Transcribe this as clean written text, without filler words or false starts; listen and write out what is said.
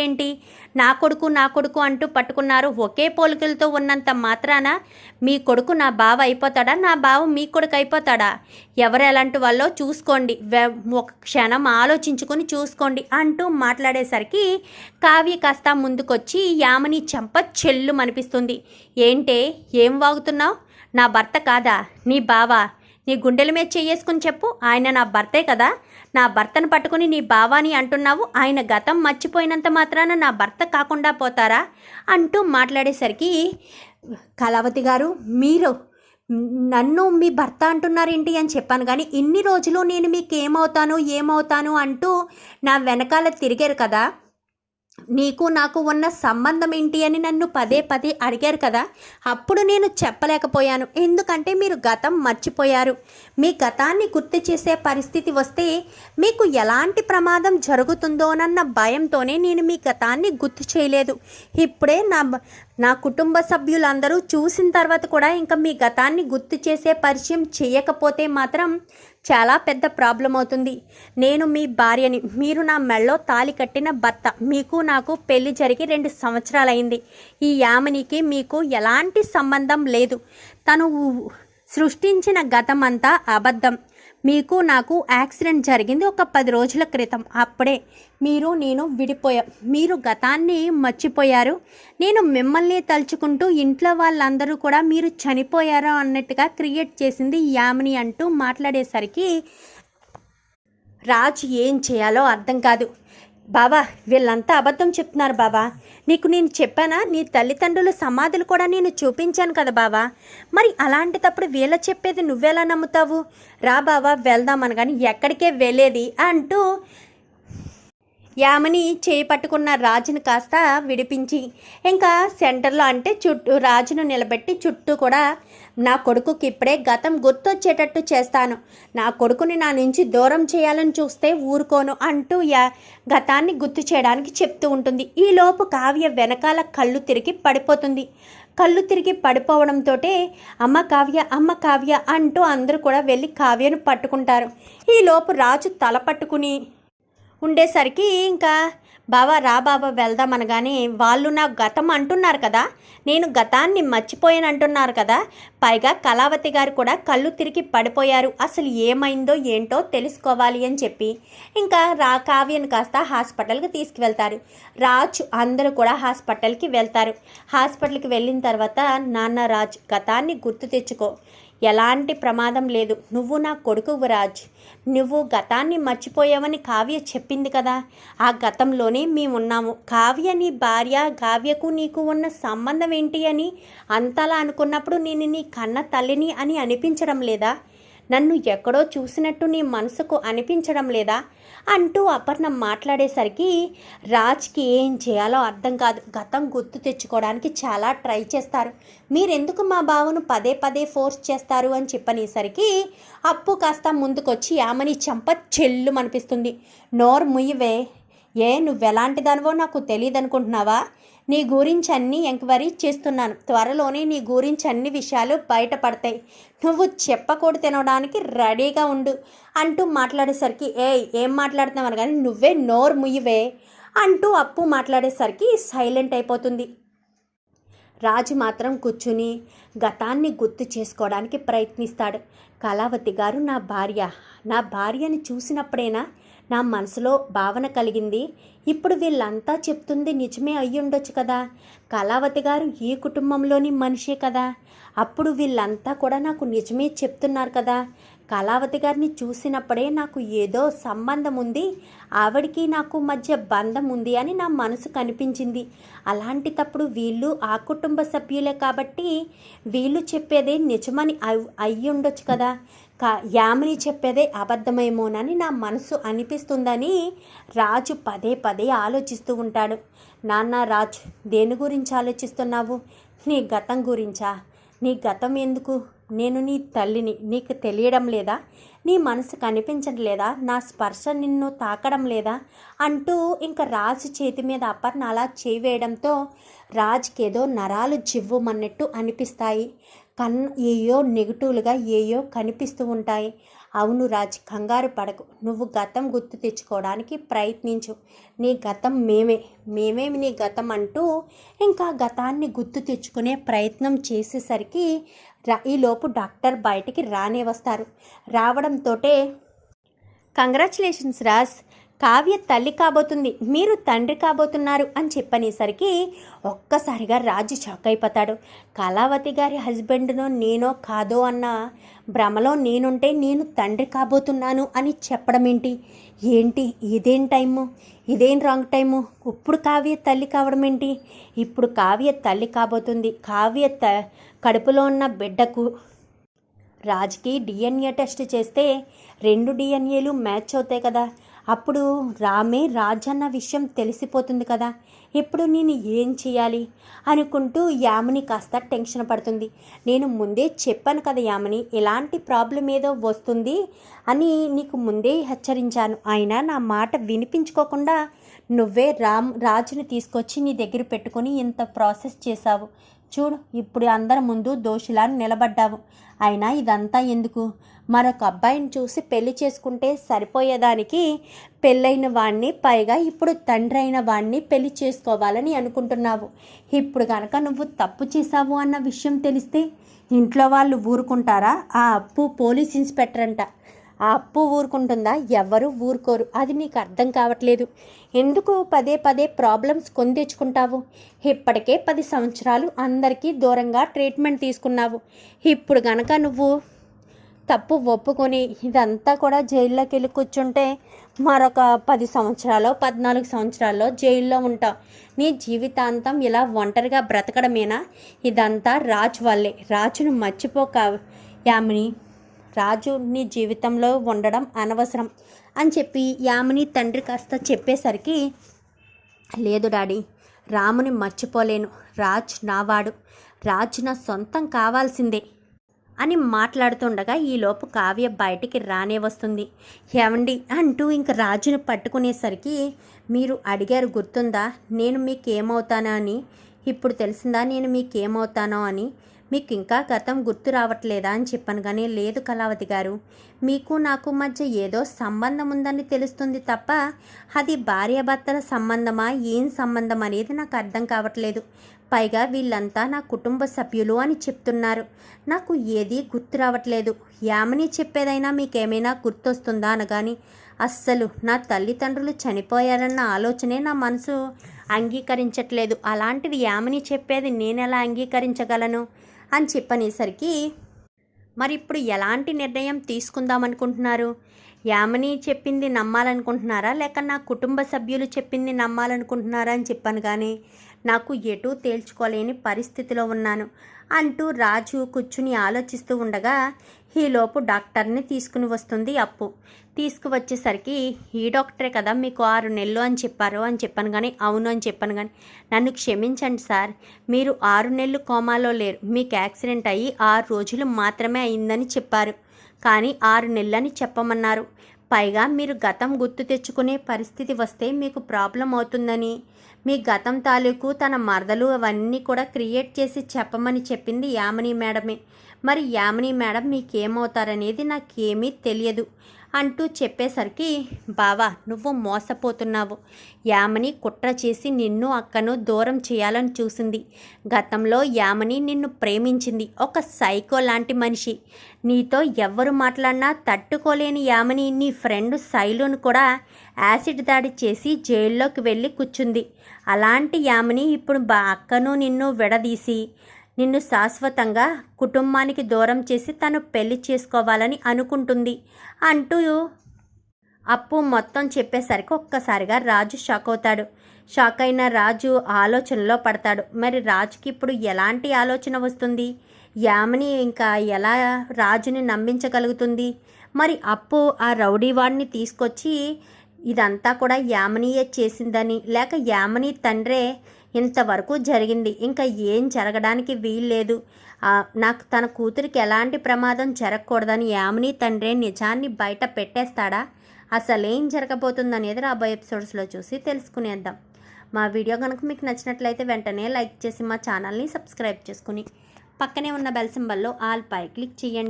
ఏంటి నా కొడుకు అంటూ పట్టుకున్నారు. ఒకే పోలికలతో ఉన్నంత మాత్రాన మీ కొడుకు నా బావ అయిపోతాడా, నా బావ మీ కొడుకు అయిపోతాడా? ఎవరు ఎలాంటి వాళ్ళో చూసుకోండి, ఒక క్షణం ఆలోచించుకొని చూసుకోండి అంటూ మాట్లాడేసరికి కావ్య కాస్త ముందుకొచ్చి యామిని చెంప చెల్లు అనిపిస్తుంది. ఏంటే ఏం వాగుతున్నావు? నా భర్త కాదా నీ బావ? నీ గుండెల మీద చేసుకుని చెప్పు, ఆయన నా భర్తే కదా. నా భర్తను పట్టుకుని నీ బావాని అంటున్నావు. ఆయన గతం మర్చిపోయినంత మాత్రాన నా భర్త కాకుండా పోతారా అంటూ మాట్లాడేసరికి కళావతి గారు, మీరు నన్ను మీ భర్త అంటున్నారేంటి అని చెప్పాను, కానీ ఇన్ని రోజులు నేను మీకు ఏమవుతాను అంటూ నా వెనకాల తిరిగారు కదా. నీకు నాకు ఉన్న సంబంధం ఏంటి అని నన్ను పదే పదే అడిగారు కదా. అప్పుడు నేను చెప్పలేకపోయాను, ఎందుకంటే మీరు గతం మర్చిపోయారు. మీ గతాన్ని గుర్తు చేసే పరిస్థితి వస్తే మీకు ఎలాంటి ప్రమాదం జరుగుతుందోనన్న భయంతోనే నేను మీ గతాన్ని గుర్తు చేయలేదు. ఇప్పుడే నా కుటుంబ సభ్యులందరూ చూసిన తర్వాత కూడా ఇంకా మీ గతాన్ని గుర్తు చేసే పరిచయం చేయకపోతే మాత్రం చాలా పెద్ద ప్రాబ్లం అవుతుంది. నేను మీ భార్యని, మీరు నా మెళ్ళో తాళి కట్టిన భర్త. మీకు నాకు పెళ్లి జరిగి 2 సంవత్సరాలైంది. ఈ యామినికి మీకు ఎలాంటి సంబంధం లేదు. తను సృష్టించిన గతం అంతా అబద్ధం. మీకు నాకు యాక్సిడెంట్ జరిగింది ఒక 10 రోజుల క్రితం. అప్పుడే నేను విడిపోయా. మీరు గతాన్ని మర్చిపోయారు. నేను మిమ్మల్ని తలుచుకుంటూ ఇంట్లో వాళ్ళందరూ కూడా మీరు చనిపోయారో అన్నట్టుగా క్రియేట్ చేసింది యామిని అంటూ మాట్లాడేసరికి రాజ్ ఏం చేయాలో అర్థం కాదు. బాబా, వీళ్ళంతా అబద్ధం చెప్తున్నారు బాబా. నీకు నేను చెప్పానా, నీ తల్లిదండ్రుల సమాధులు కూడా నేను చూపించాను కదా బాబా. మరి అలాంటిటప్పుడు వీళ్ళ చెప్పేది నువ్వెలా నమ్ముతావు? రా బాబా వెళ్దామని, కానీ ఎక్కడికే వెళ్ళేది అంటూ యామిని చేయి పట్టుకున్న రాజును కాస్త విడిపించి ఇంకా సెంటర్లో అంటే చుట్టూ రాజును నిలబెట్టి చుట్టూ కూడా నా కొడుకుకి ఇప్పుడే గతం గుర్తొచ్చేటట్టు చేస్తాను. నా కొడుకుని నా నుంచి దూరం చేయాలని చూస్తే ఊరుకోను అంటూ గతాన్ని గుర్తు చేయడానికి చెప్తూ ఉంటుంది. ఈలోపు కావ్య వెనకాల కళ్ళు తిరిగి పడిపోతుంది. కళ్ళు తిరిగి పడిపోవడంతో అమ్మ కావ్య అంటూ అందరూ కూడా వెళ్ళి కావ్యను పట్టుకుంటారు. ఈలోపు రాజు తల పట్టుకుని ఉండేసరికి ఇంకా బావా రా బాబా వెళ్దాం అనగానే వాళ్ళు నా గతం అంటున్నారు కదా, నేను గతాన్ని మర్చిపోయాను అంటున్నారు కదా. పైగా కళావతి గారు కూడా కళ్ళు తిరిగి పడిపోయారు. అసలు ఏమైందో ఏంటో తెలుసుకోవాలి అని చెప్పి ఇంకా కావ్యను కాస్త హాస్పిటల్కి తీసుకువెళ్తారు. రాజ్ అందరూ కూడా హాస్పిటల్కి వెళ్తారు. హాస్పిటల్కి వెళ్ళిన తర్వాత నాన్న రాజ్ గతాన్ని గుర్తు తెచ్చుకో, ఎలాంటి ప్రమాదం లేదు. నువ్వు నా కొడుకువు రాజ్. నువ్వు గతాన్ని మర్చిపోయావని కావ్య చెప్పింది కదా, ఆ గతంలోనే మేమున్నాము. కావ్య నీ భార్య, కావ్యకు నీకు ఉన్న సంబంధం ఏంటి అని అంతలా అనుకున్నప్పుడు నేను నీ కన్న తల్లిని అని అనిపించడం లేదా? నన్ను ఎక్కడో చూసినట్టు నీ మనసుకు అనిపించడం లేదా అంటూ అపర్ణ మాట్లాడేసరికి రాజ్కి ఏం చేయాలో అర్థం కాదు. గతం గుర్తు తెచ్చుకోవడానికి చాలా ట్రై చేస్తారు. మీరెందుకు మా బావను పదే పదే ఫోర్స్ చేస్తారు అని చెప్పనేసరికి అప్పు కాస్త ముందుకొచ్చి యామిని చెంప చెల్లు అనిపిస్తుంది. నోరు ముయ్యవే, నువ్వెలాంటి దానివో నాకు తెలియదు అనుకుంటున్నావా? నీ గురించి అన్నీ ఎంక్వైరీ చేస్తున్నాను. త్వరలోనే నీ గురించి అన్ని విషయాలు బయటపడతాయి. నువ్వు చెప్పకూడదు తినడానికి రెడీగా ఉండు అంటూ మాట్లాడేసరికి ఏం మాట్లాడుతున్నావు కానీ నువ్వే నోరు ముయ్యవే అంటూ అప్పు మాట్లాడేసరికి సైలెంట్ అయిపోతుంది. రాజు మాత్రం కూర్చుని గతాన్ని గుర్తు చేసుకోవడానికి ప్రయత్నిస్తాడు. కళావతి గారు నా భార్యని చూసినప్పుడేనా నా మనసులో భావన కలిగింది. ఇప్పుడు వీళ్ళంతా చెప్తుంది నిజమే అయ్యుండొచ్చు కదా. కళావతి గారు ఈ కుటుంబంలోని మనిషే కదా. అప్పుడు వీళ్ళంతా కూడా నాకు నిజమే చెప్తున్నారు కదా. కళావతి గారిని చూసినప్పుడే నాకు ఏదో సంబంధం ఉంది, ఆవిడికి నాకు మధ్య బంధం ఉంది అని నా మనసు కనిపించింది. అలాంటిటప్పుడు వీళ్ళు ఆ కుటుంబ సభ్యులే కాబట్టి వీళ్ళు చెప్పేదే నిజమని అయ్యుండొచ్చు కదా. యామిని చెప్పేదే అబద్ధమేమోనని నా మనసు అనిపిస్తుందని రాజు పదే పదే ఆలోచిస్తూ ఉంటాడు. నాన్న రాజ్, దేని గురించి ఆలోచిస్తున్నావు? నీ గతం గురించా? నీ గతం ఎందుకు? నేను నీ తల్లిని, నీకు తెలియడం లేదా? నీ మనసు కనిపించడం లేదా? నా స్పర్శ నిన్ను తాకడం లేదా అంటూ ఇంకా రాజు చేతి మీద అపర్ణ అలా చేయవేయడంతో రాజ్కి ఏదో నరాలు జివ్వుమన్నట్టు అనిపిస్తాయి. ఏయో నెగిటివ్లుగా ఏయో కనిపిస్తూ ఉంటాయి. అవును రాజ్, కంగారు పడకు. నువ్వు గతం గుర్తు తెచ్చుకోవడానికి ప్రయత్నించు. నీ గతం మేమేమి నీ గతం అంటూ ఇంకా గతాన్ని గుర్తు తెచ్చుకునే ప్రయత్నం చేసేసరికి ఈలోపు డాక్టర్ బయటికి రానే వస్తారు. రావడంతో కంగ్రాచులేషన్స్ రాజ్, కావ్య తల్లి కాబోతుంది, మీరు తండ్రి కాబోతున్నారు అని చెప్పనేసరికి ఒక్కసారిగా రాజు షాక్ అయిపోతాడు. కళావతి గారి హస్బెండ్నో నేనో కాదో అన్న భ్రమలో నేనుంటే నేను తండ్రి కాబోతున్నాను అని చెప్పడం ఏంటి ఇదేం టైము, ఇదేం రాంగ్ టైము, ఇప్పుడు కావ్య తల్లి కావడం ఏంటి? ఇప్పుడు కావ్య తల్లి కాబోతుంది. కావ్య కడుపులో ఉన్న బిడ్డకు రాజ్కి డిఎన్ఏ టెస్ట్ చేస్తే 2 డిఎన్ఏలు మ్యాచ్ అవుతాయి కదా, అప్పుడు రామే రాజ్ అన్న విషయం తెలిసిపోతుంది కదా. ఇప్పుడు నేను ఏం చేయాలి అనుకుంటూ యామిని కాస్త టెన్షన్ పడుతుంది. నేను ముందే చెప్పాను కదా యామిని, ఇలాంటి ప్రాబ్లం ఏదో వస్తుంది అని నీకు ముందే హెచ్చరించాను. అయినా నా మాట వినిపించుకోకుండా నువ్వే రాజుని తీసుకొచ్చి నీ దగ్గర పెట్టుకొని ఇంత ప్రాసెస్ చేశావు. చూడు, ఇప్పుడు అందరి ముందు దోషిలా నిలబడ్డావు. అయినా ఇదంతా ఎందుకు? మరొక అబ్బాయిని చూసి పెళ్లి చేసుకుంటే సరిపోయేదానికి పెళ్ళైన వాడిని, పైగా ఇప్పుడు తండ్రి అయిన వాడిని పెళ్లి చేసుకోవాలని అనుకుంటున్నావు. ఇప్పుడు కనుక నువ్వు తప్పు చేశావు అన్న విషయం తెలిస్తే ఇంట్లో వాళ్ళు ఊరుకుంటారా? ఆ అప్పు పోలీస్ ఇన్స్పెక్టర్ అంట, ఆ అప్పు ఊరుకుంటుందా? ఎవరు ఊరుకోరు. అది నీకు అర్థం కావట్లేదు. ఎందుకు పదే పదే ప్రాబ్లమ్స్ కొని తెచ్చుకుంటావు? ఇప్పటికే 10 సంవత్సరాలు అందరికీ దూరంగా ట్రీట్మెంట్ తీసుకున్నావు. ఇప్పుడు కనుక నువ్వు తప్పు ఒప్పుకొని ఇదంతా కూడా జైల్లోకి వెళ్ళి కూర్చుంటే మరొక 10 సంవత్సరాలు 14 సంవత్సరాల్లో జైల్లో ఉంటావు. నీ జీవితాంతం ఇలా ఒంటరిగా బ్రతకడమేనా? ఇదంతా రాజు వల్లే. రాజును మర్చిపోక యామిని, రాజు నీ జీవితంలో ఉండడం అనవసరం అని చెప్పి యామిని తండ్రి కాస్త చెప్పేసరికి, లేదు డాడీ, రాముని మర్చిపోలేను. రాజ్ నావాడు, రాజ్ నా సొంతం కావాల్సిందే అని మాట్లాడుతుండగా ఈలోపు కావ్య బయటికి రానే వస్తుంది. ఏమండి అంటూ ఇంక రాజును పట్టుకునేసరికి, మీరు అడిగారు గుర్తుందా నేను మీకేమవుతానా అని? ఇప్పుడు తెలిసిందా నేను మీకేమవుతానో అని? మీకు ఇంకా గతం గుర్తు రావట్లేదా అని చెప్పాను. కానీ లేదు కళావతి గారు, మీకు నాకు మధ్య ఏదో సంబంధం ఉందని తెలుస్తుంది తప్ప అది భార్యాభర్తల సంబంధమా ఏం సంబంధం అనేది నాకు అర్థం కావట్లేదు. పైగా వీళ్ళంతా నా కుటుంబ సభ్యులు అని చెప్తున్నారు. నాకు ఏదీ గుర్తు రావట్లేదు. యామిని చెప్పేదైనా మీకేమైనా గుర్తొస్తుందా అనగాని, అస్సలు నా తల్లిదండ్రులు చనిపోయారన్న ఆలోచనే నా మనసు అంగీకరించట్లేదు. అలాంటిది యామిని చెప్పేది నేనెలా అంగీకరించగలను అని చెప్పనేసరికి, మరి ఇప్పుడు ఎలాంటి నిర్ణయం తీసుకుందాం అనుకుంటున్నారు? యామిని చెప్పింది నమ్మాలనుకుంటున్నారా, లేక నా కుటుంబ సభ్యులు చెప్పింది నమ్మాలనుకుంటున్నారా అని చెప్పాను. కానీ నాకు ఎటూ తేల్చుకోలేని పరిస్థితిలో ఉన్నాను అంటూ రాజు కూర్చుని ఆలోచిస్తూ ఉండగా ఈలోపు డాక్టర్ని తీసుకుని వస్తుంది అప్పు. తీసుకువచ్చేసరికి, ఈ డాక్టరే కదా మీకు 6 నెలలు అని చెప్పారు అని చెప్పాను. కానీ అవును అని చెప్పాను. కానీ నన్ను క్షమించండి సార్, మీరు 6 నెలలు కోమాలో లేరు. మీకు యాక్సిడెంట్ అయ్యి 6 రోజులు మాత్రమే అయిందని చెప్పారు. కానీ 6 నెలలని చెప్పమన్నారు. పైగా మీరు గతం గుర్తు తెచ్చుకునే పరిస్థితి వస్తే మీకు ప్రాబ్లం అవుతుందని మీ గతం తాలూకు తన మరదలు అవన్నీ కూడా క్రియేట్ చేసి చెప్పమని చెప్పింది యామిని మేడమే. మరి యామిని మేడం మీకేమవుతారనేది నాకేమీ తెలియదు అంటూ చెప్పేసరికి, బావా నువ్వు మోసపోతున్నావు. యామిని కుట్ర చేసి నిన్ను అక్కను దూరం చేయాలని చూసింది. గతంలో యామిని నిన్ను ప్రేమించింది. ఒక సైకో లాంటి మనిషి. నీతో ఎవ్వరు మాట్లాడినా తట్టుకోలేని యామిని నీ ఫ్రెండ్ శైలును కూడా యాసిడ్ దాడి చేసి జైల్లోకి వెళ్ళి కూర్చుంది. అలాంటి యామిని ఇప్పుడు అక్కను నిన్ను విడదీసి నిన్ను శాశ్వతంగా కుటుంబానికి దూరం చేసి తను పెళ్లి చేసుకోవాలని అనుకుంటుంది అంటూ అప్పు మొత్తం చెప్పేసరికి ఒక్కసారిగా రాజు షాక్ అవుతాడు. షాక్ అయిన రాజు ఆలోచనలో పడతాడు. మరి రాజుకి ఇప్పుడు ఎలాంటి ఆలోచన వస్తుంది? యామిని ఇంకా ఎలా రాజుని నమ్మించగలుగుతుంది? మరి అప్పు ఆ రౌడీవాడిని తీసుకొచ్చి ఇదంతా కూడా యామినియే చేసిందని, లేక యామిని తండ్రే ఇంతవరకు జరిగింది, ఇంకా ఏం జరగడానికి వీల్లేదు, నాకు తన కూతురికి ఎలాంటి ప్రమాదం జరగకూడదని యామిని తండ్రే నిజాన్ని బయట పెట్టేస్తాడా? అసలేం జరగబోతుందనేది రాబోయే ఎపిసోడ్స్లో చూసి తెలుసుకునేద్దాం. మా వీడియో కనుక మీకు నచ్చినట్లయితే వెంటనే లైక్ చేసి మా ఛానల్ని సబ్స్క్రైబ్ చేసుకుని పక్కనే ఉన్న బెల్ సింబల్లో ఆల్ పై క్లిక్ చేయండి.